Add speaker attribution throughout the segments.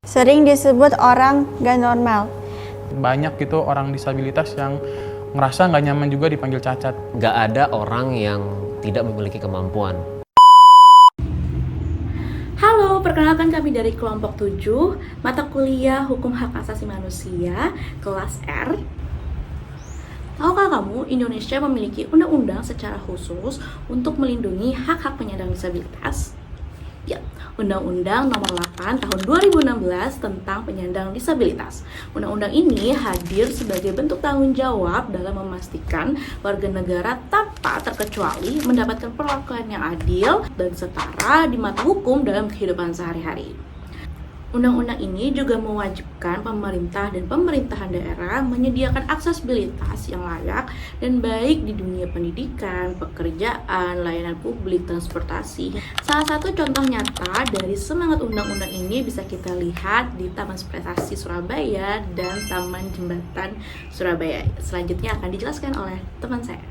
Speaker 1: Sering disebut orang gak normal.
Speaker 2: Banyak gitu orang disabilitas yang ngerasa nggak nyaman juga dipanggil cacat.
Speaker 3: Nggak ada orang yang tidak memiliki kemampuan.
Speaker 4: Halo, perkenalkan kami dari kelompok 7, mata kuliah Hukum Hak Asasi Manusia, kelas R. Tahukah kamu, Indonesia memiliki undang-undang secara khusus untuk melindungi hak-hak penyandang disabilitas? Ya, Undang-Undang Nomor 8 Tahun 2016 tentang penyandang disabilitas. Undang-undang ini hadir sebagai bentuk tanggung jawab dalam memastikan warga negara tanpa terkecuali mendapatkan perlakuan yang adil dan setara di mata hukum dalam kehidupan sehari-hari. Undang-undang ini juga mewajibkan pemerintah dan pemerintahan daerah menyediakan aksesibilitas yang layak dan baik di dunia pendidikan, pekerjaan, layanan publik, transportasi. Salah satu contoh nyata dari semangat undang-undang ini bisa kita lihat di Taman Prestasi Surabaya dan Taman Jembatan Surabaya. Selanjutnya akan dijelaskan oleh teman saya.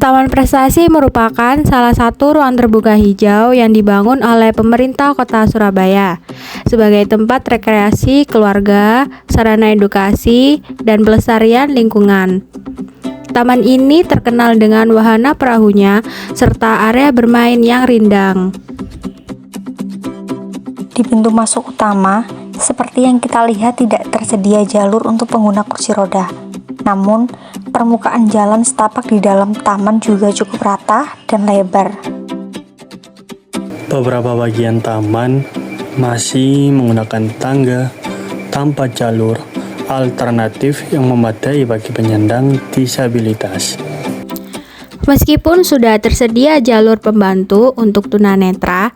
Speaker 5: Taman Prestasi merupakan salah satu ruang terbuka hijau yang dibangun oleh pemerintah Kota Surabaya sebagai tempat rekreasi keluarga, sarana edukasi, dan pelestarian lingkungan. Taman ini terkenal dengan wahana perahunya serta area bermain yang rindang.
Speaker 6: Di pintu masuk utama, seperti yang kita lihat tidak tersedia jalur untuk pengguna kursi roda. Namun, permukaan jalan setapak di dalam taman juga cukup rata dan lebar.
Speaker 7: Beberapa bagian taman masih menggunakan tangga tanpa jalur alternatif yang memadai bagi penyandang disabilitas.
Speaker 5: Meskipun sudah tersedia jalur pembantu untuk tunanetra,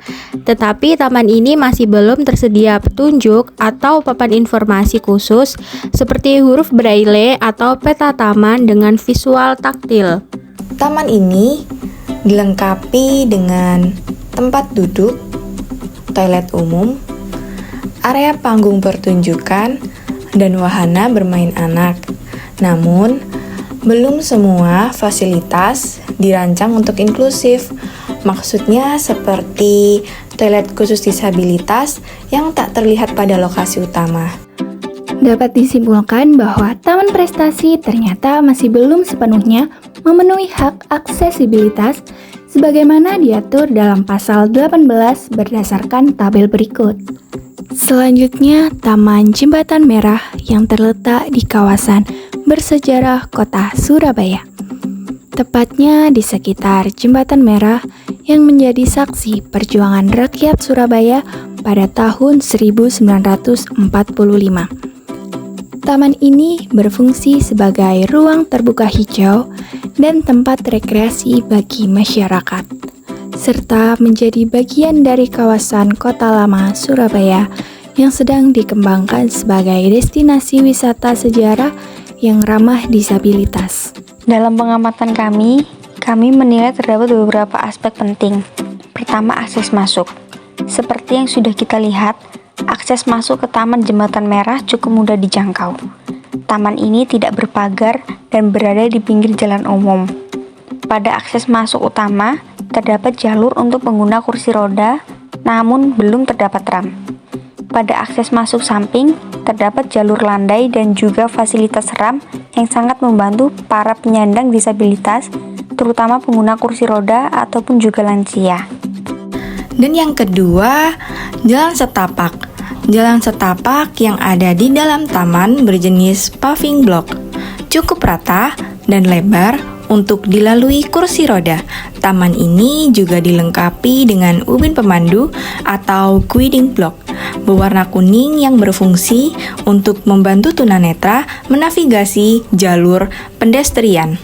Speaker 5: tetapi taman ini masih belum tersedia petunjuk atau papan informasi khusus seperti huruf braille atau peta taman dengan visual taktil.
Speaker 6: Taman ini dilengkapi dengan tempat duduk, toilet umum, area panggung pertunjukan, dan wahana bermain anak. Namun, belum semua fasilitas dirancang untuk inklusif. Maksudnya seperti toilet khusus disabilitas yang tak terlihat pada lokasi utama.
Speaker 8: Dapat disimpulkan bahwa Taman Prestasi ternyata masih belum sepenuhnya memenuhi hak aksesibilitas sebagaimana diatur dalam pasal 18 berdasarkan tabel berikut. Selanjutnya, Taman Jembatan Merah yang terletak di kawasan bersejarah Kota Surabaya. Tepatnya di sekitar Jembatan Merah yang menjadi saksi perjuangan rakyat Surabaya pada tahun 1945. Taman ini berfungsi sebagai ruang terbuka hijau dan tempat rekreasi bagi masyarakat, serta menjadi bagian dari kawasan Kota Lama Surabaya yang sedang dikembangkan sebagai destinasi wisata sejarah yang ramah disabilitas.
Speaker 6: Dalam pengamatan kami menilai terdapat beberapa aspek penting. Pertama, akses masuk. Seperti yang sudah kita lihat, akses masuk ke Taman Jembatan Merah cukup mudah dijangkau. Taman ini tidak berpagar dan berada di pinggir jalan umum. Pada akses masuk utama, terdapat jalur untuk pengguna kursi roda, namun belum terdapat ram. Pada akses masuk samping, terdapat jalur landai dan juga fasilitas ram yang sangat membantu para penyandang disabilitas, terutama pengguna kursi roda ataupun juga lansia. Dan yang kedua, jalan setapak. Jalan setapak yang ada di dalam taman berjenis paving block, cukup rata dan lebar untuk dilalui kursi roda. Taman ini juga dilengkapi dengan ubin pemandu atau guiding block berwarna kuning yang berfungsi untuk membantu tunanetra menavigasi jalur pedestrian.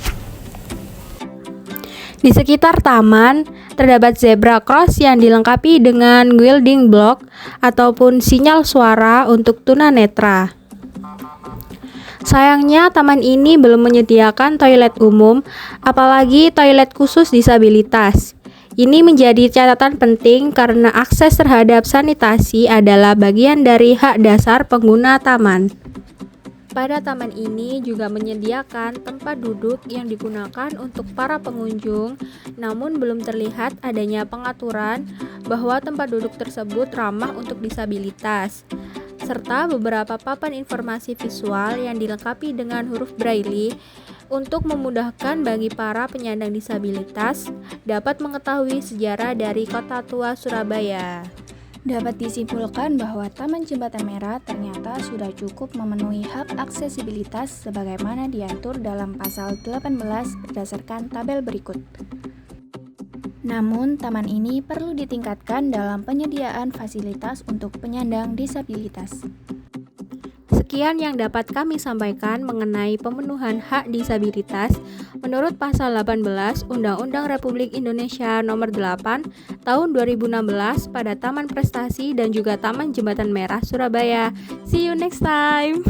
Speaker 5: Di sekitar taman, terdapat zebra cross yang dilengkapi dengan guiding block ataupun sinyal suara untuk tunanetra. Sayangnya, taman ini belum menyediakan toilet umum, apalagi toilet khusus disabilitas. Ini menjadi catatan penting karena akses terhadap sanitasi adalah bagian dari hak dasar pengguna taman. Pada taman ini juga menyediakan tempat duduk yang digunakan untuk para pengunjung, namun belum terlihat adanya pengaturan bahwa tempat duduk tersebut ramah untuk disabilitas, serta beberapa papan informasi visual yang dilengkapi dengan huruf braille untuk memudahkan bagi para penyandang disabilitas dapat mengetahui sejarah dari Kota Tua Surabaya.
Speaker 8: Dapat disimpulkan bahwa Taman Jembatan Merah ternyata sudah cukup memenuhi hak aksesibilitas sebagaimana diatur dalam pasal 18 berdasarkan tabel berikut. Namun, taman ini perlu ditingkatkan dalam penyediaan fasilitas untuk penyandang disabilitas.
Speaker 5: Sekian yang dapat kami sampaikan mengenai pemenuhan hak disabilitas menurut pasal 18 Undang-Undang Republik Indonesia Nomor 8 Tahun 2016 pada Taman Prestasi dan juga Taman Jembatan Merah Surabaya. See you next time.